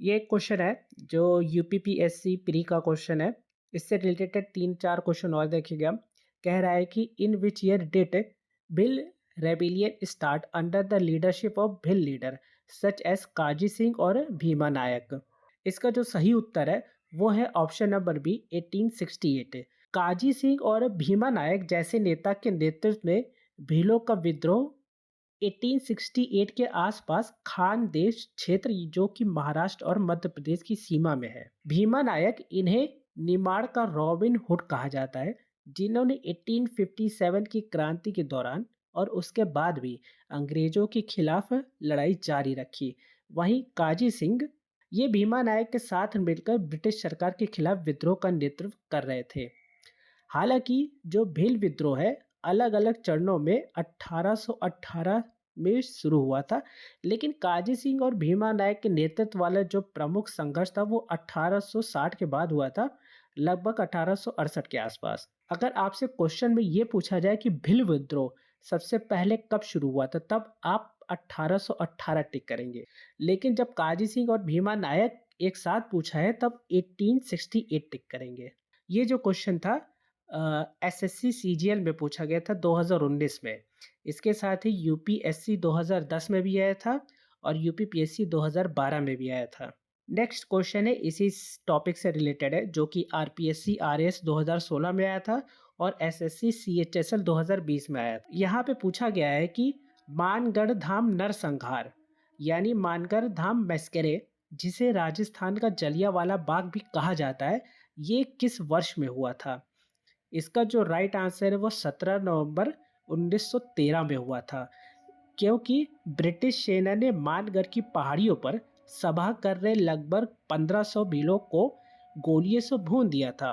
ये एक क्वेश्चन है जो यूपीपीएससी प्री का क्वेश्चन है। इससे रिलेटेड 3-4 क्वेश्चन और देखेंगे हम। कह रहा है कि in which year did Bhil rebellion start under the leadership of Bhil leader such as Kaji Singh और भीमा नायक। इसका जो सही उत्तर है वो है ऑप्शन नंबर बी 1868। काजी सिंह और भीमा नायक जैसे नेता के नेतृत्व में भीलों का विद्रोह 1868 के आसपास खानदेश क्षेत्र जो कि महाराष्ट्र और मध्य प्रदेश की सीमा में है। भीमा नायक इन्हें निमाड़ का रॉबिन हुड कहा जाता है, जिन्होंने 1857 की क्रांति के दौरान और उसके बाद भी अंग्रेजों के खिलाफ लड़ाई जारी रखी। वहीं काजी सिंह ये भीमा नायक के साथ मिलकर ब्रिटिश सरकार के खिलाफ विद्रोह का नेतृत्व कर रहे थे। हालांकि जो भील विद्रोह है अलग अलग चरणों में 1818 में शुरू हुआ था, लेकिन काजी सिंह और भीमा नायक के नेतृत्व वाला जो प्रमुख संघर्ष था वो 1860 के बाद हुआ था, लगभग 1868 के आसपास। अगर आपसे क्वेश्चन में ये पूछा जाए कि भील विद्रोह सबसे पहले कब शुरू हुआ था, तब आप 1818 टिक करेंगे। लेकिन जब काजी सिंह और भीमा नायक एक साथ पूछा है तब 1868 टिक करेंगे। ये जो क्वेश्चन था एसएससी सीजीएल में पूछा गया था 2019 में। इसके साथ ही यूपीएससी 2010 में भी आया था और यूपीपीएससी 2012 में भी आया था। नेक्स्ट क्वेश्चन है इसी टॉपिक से रिलेटेड है, जो कि आरपीएससी आरएस 2016 में आया था और एसएससी सीएचएसएल 2020 में आया था। यहाँ पे पूछा गया है कि मानगढ़ धाम नरसंहार यानी मानगढ़ धाम मैस्करे, जिसे राजस्थान का जलियांवाला बाग भी कहा जाता है, ये किस वर्ष में हुआ था। इसका जो राइट आंसर है वो 17 नवंबर 1913 में हुआ था, क्योंकि ब्रिटिश सेना ने मानगढ़ की पहाड़ियों पर सभा कर रहे लगभग 1500 भीलों को गोलियों से भून दिया था।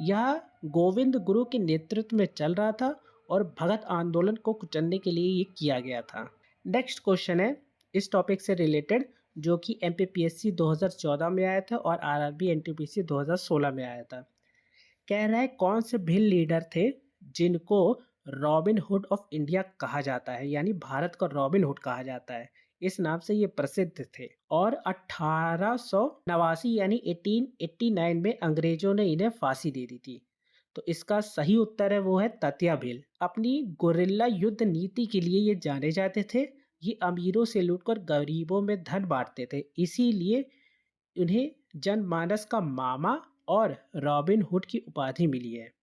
यह गोविंद गुरु के नेतृत्व में चल रहा था और भगत आंदोलन को कुचलने के लिए ये किया गया था। नेक्स्ट क्वेश्चन है इस टॉपिक से रिलेटेड, जो कि एमपीपीएससी 2014 में आया था और आरआरबी एनटीपीसी 2016 में आया था। कह रहा है कौन से भील लीडर थे जिनको रॉबिन हुड ऑफ इंडिया कहा जाता है, यानी भारत का रॉबिन हुड कहा जाता है। इस नाम से ये प्रसिद्ध थे और 1889 यानी 1889 में अंग्रेजों ने इन्हें फांसी दे दी थी। तो इसका सही उत्तर है वो है तत्या भील। अपनी गोरिल्ला युद्ध नीति के लिए ये जाने जाते थे। ये अमीरों से लूटकर गरीबों में धन बांटते थे, इसीलिए उन्हें जनमानस का मामा और रॉबिन हुड की उपाधि मिली है।